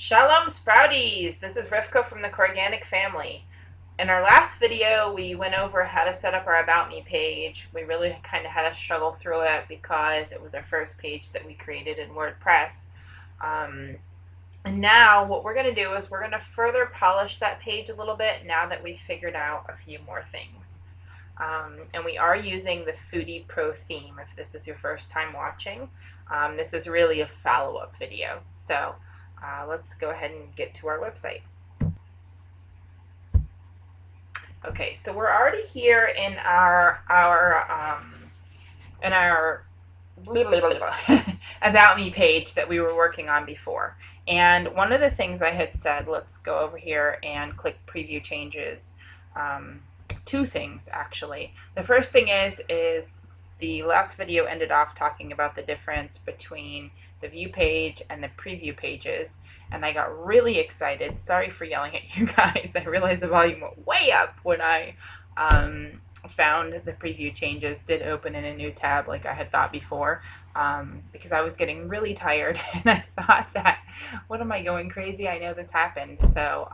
Shalom Sprouties! This is Rivkah from the Korganic Family. In our last video, we went over how to set up our About Me page. We really kind of had to struggle through it because it was our first page that we created in WordPress. And now what we're going to do is we're going to further polish that page a little bit now that we've figured out a few more things. And we are using the Foodie Pro theme if this is your first time watching. This is really a follow-up video. So let's go ahead and get to our website. Okay, so we're already here in our About Me page that we were working on before. And one of the things I had said, let's go over here and click Preview Changes. Two things actually. The first thing is the last video ended off talking about the difference between the view page and the preview pages, and I got really excited. Sorry for yelling at you guys. I realized the volume went way up when I found the preview changes did open in a new tab like I had thought before, because I was getting really tired and I thought that, what am I going crazy? I know this happened. So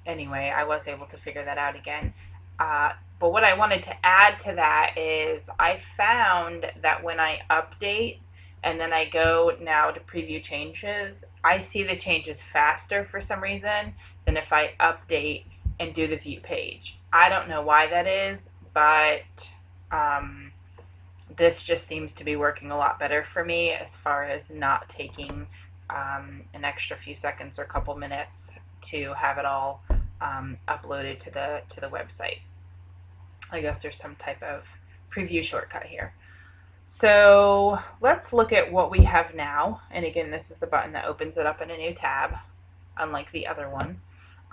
anyway, I was able to figure that out again. But what I wanted to add to that is I found that when I update and then I go now to preview changes, I see the changes faster for some reason than if I update and do the view page. I don't know why that is, but this just seems to be working a lot better for me as far as not taking an extra few seconds or a couple minutes to have it all uploaded to the website. I guess there's some type of preview shortcut here. So let's look at what we have now. And again, this is the button that opens it up in a new tab, unlike the other one.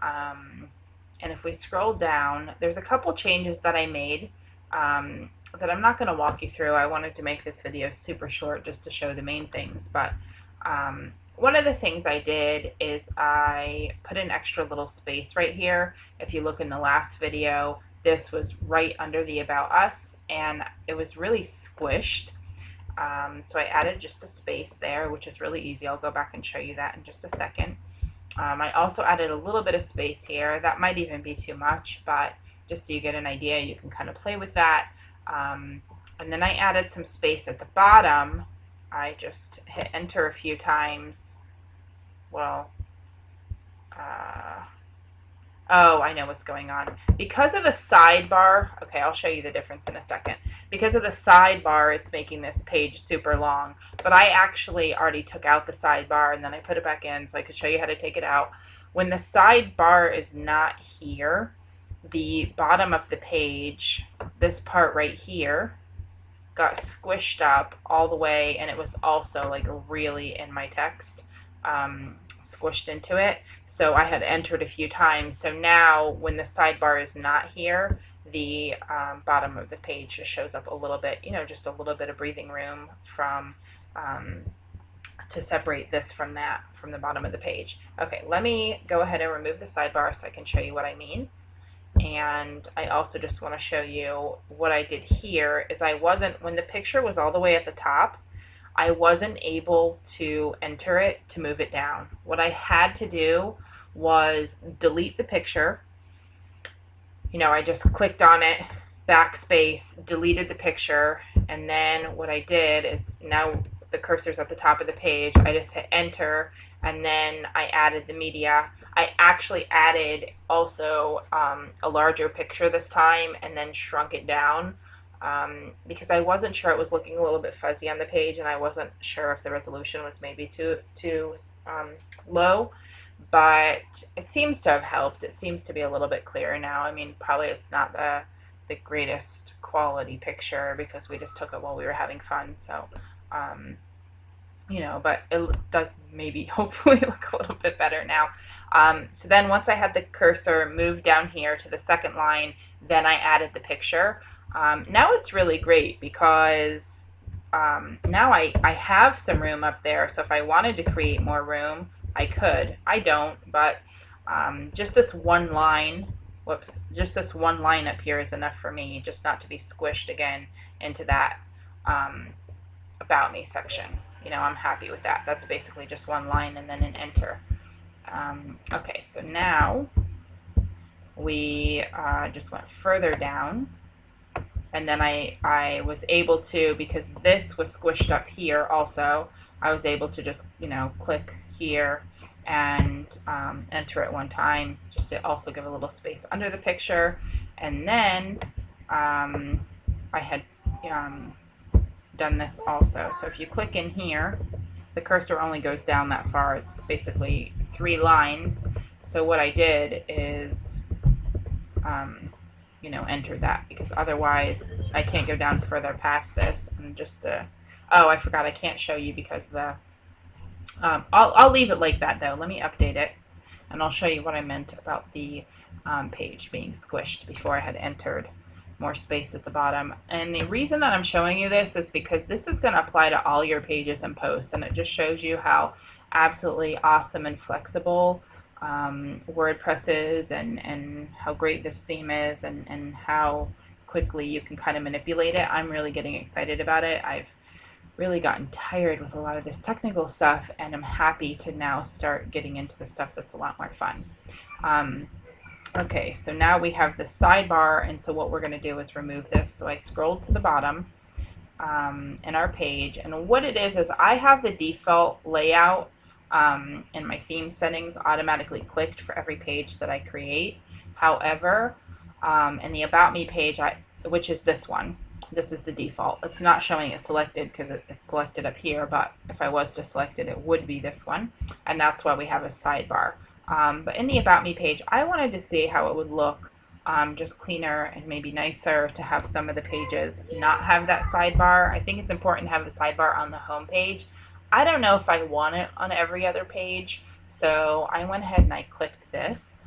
And if we scroll down, there's a couple changes that I made that I'm not going to walk you through. I wanted to make this video super short just to show the main things. But one of the things I did is I put an extra little space right here. If you look in the last video, this was right under the About Us, and it was really squished. So I added just a space there, which is really easy. I'll go back and show you that in just a second. I also added a little bit of space here. That might even be too much, but just so you get an idea, you can kind of play with that. And then I added some space at the bottom. I just hit enter a few times. Well, oh, I know what's going on. Because of the sidebar, okay, I'll show you the difference in a second. Because of the sidebar, it's making this page super long. But I actually already took out the sidebar and then I put it back in so I could show you how to take it out. When the sidebar is not here, the bottom of the page, this part right here, got squished up all the way, and it was also like really in my text. Squished into it, so I had entered a few times. So now when the sidebar is not here, the bottom of the page just shows up a little bit, you know, just a little bit of breathing room from to separate this from that, from the bottom of the page. Okay, let me go ahead and remove the sidebar so I can show you what I mean. And I also just want to show you what I did here is when the picture was all the way at the top, I wasn't able to enter it to move it down. What I had to do was delete the picture. You know, I just clicked on it, backspace, deleted the picture, and then what I did is, now the cursor's at the top of the page, I just hit enter, and then I added the media. I actually added also a larger picture this time and then shrunk it down. Because I wasn't sure, it was looking a little bit fuzzy on the page, and I wasn't sure if the resolution was maybe too low, but it seems to have helped. It seems to be a little bit clearer now. I mean, probably it's not the greatest quality picture because we just took it while we were having fun, so you know, but it does maybe hopefully look a little bit better now. So then once I had the cursor moved down here to the second line, then I added the picture. Now it's really great because now I have some room up there, so if I wanted to create more room, I could. I don't, but just this one line, just this one line up here is enough for me, just not to be squished again into that About Me section. you know, I'm happy with that. That's basically just one line and then an enter. Okay, so now we just went further down, and then I was able to, because this was squished up here also, I was able to just, you know, click here and enter it one time, just to also give a little space under the picture. And then I had done this also. So if you click in here, the cursor only goes down that far. It's basically 3 lines. So what I did is, you know, enter that, because otherwise I can't go down further past this. And just, oh, I forgot, I can't show you because the, I'll leave it like that though. Let me update it, and I'll show you what I meant about the page being squished before I had entered more space at the bottom. And the reason that I'm showing you this is because this is going to apply to all your pages and posts, and it just shows you how absolutely awesome and flexible WordPress is, and how great this theme is, and how quickly you can kind of manipulate it. I'm really getting excited about it. I've really gotten tired with a lot of this technical stuff, and I'm happy to now start getting into the stuff that's a lot more fun. Okay, so now we have the sidebar, and so what we're going to do is remove this. So I scrolled to the bottom in our page, and what it is I have the default layout in my theme settings automatically clicked for every page that I create. However, in the About Me page, which is this one, this is the default. It's not showing it selected because it's selected up here, but if I was to select it, it would be this one, and that's why we have a sidebar. But in the About Me page, I wanted to see how it would look just cleaner and maybe nicer to have some of the pages not have that sidebar. I think it's important to have the sidebar on the home page. I don't know if I want it on every other page, so I went ahead and I clicked this.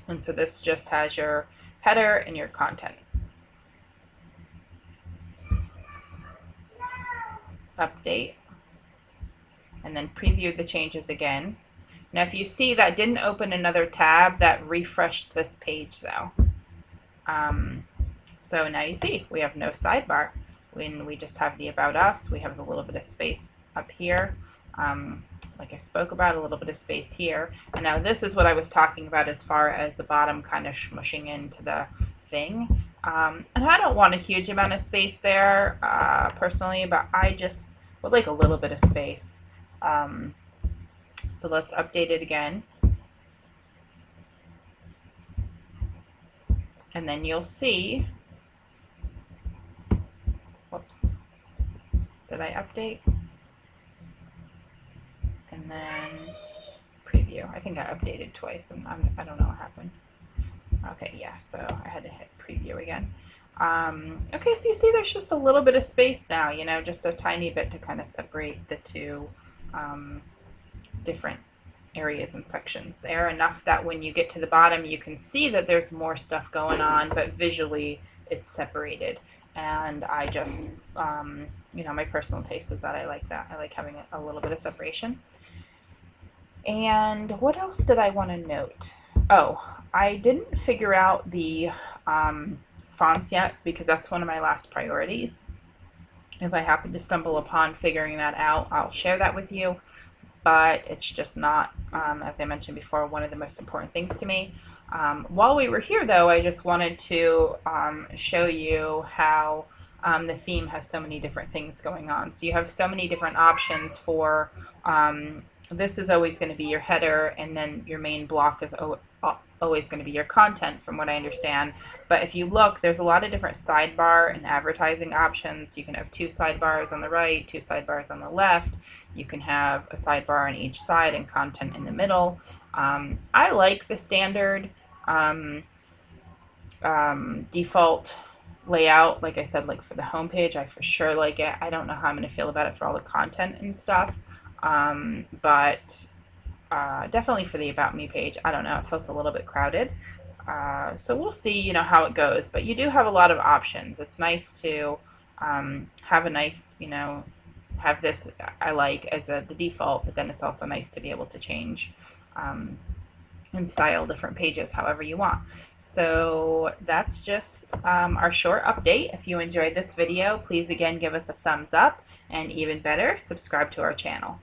And so this just has your header and your content. Update, and then preview the changes again. Now if you see, that didn't open another tab, that refreshed this page though. So now you see we have no sidebar. When we just have the About Us, we have a little bit of space up here, like I spoke about, a little bit of space here. And now this is what I was talking about as far as the bottom kind of smushing into the thing. And I don't want a huge amount of space there personally, but I just would like a little bit of space. So let's update it again. And then you'll see, whoops, did I update? And then preview. I think I updated twice, and I don't know what happened. Okay, yeah, so I had to hit preview again. Okay, so you see there's just a little bit of space now, you know, just a tiny bit to kind of separate the two different areas and sections there, enough that when you get to the bottom you can see that there's more stuff going on, but visually it's separated. And I just, you know, my personal taste is that I like that. I like having a little bit of separation. And what else did I want to note? Oh, I didn't figure out the fonts yet, because that's one of my last priorities. If I happen to stumble upon figuring that out, I'll share that with you. But it's just not, as I mentioned before, one of the most important things to me. While we were here, though, I just wanted to show you how the theme has so many different things going on. So you have so many different options for, this is always going to be your header, and then your main block is always going to be your content, from what I understand. But if you look, there's a lot of different sidebar and advertising options. You can have 2 sidebars on the right, 2 sidebars on the left. You can have a sidebar on each side and content in the middle. I like the standard default layout. Like I said, like for the home page, I for sure like it. I don't know how I'm going to feel about it for all the content and stuff, but definitely for the About Me page, I don't know, it felt a little bit crowded. So we'll see, you know, how it goes. But you do have a lot of options. It's nice to have a nice, you know, have this I like as the default, but then it's also nice to be able to change and style different pages however you want. So that's just our short update. If you enjoyed this video, please again give us a thumbs up, and even better, subscribe to our channel.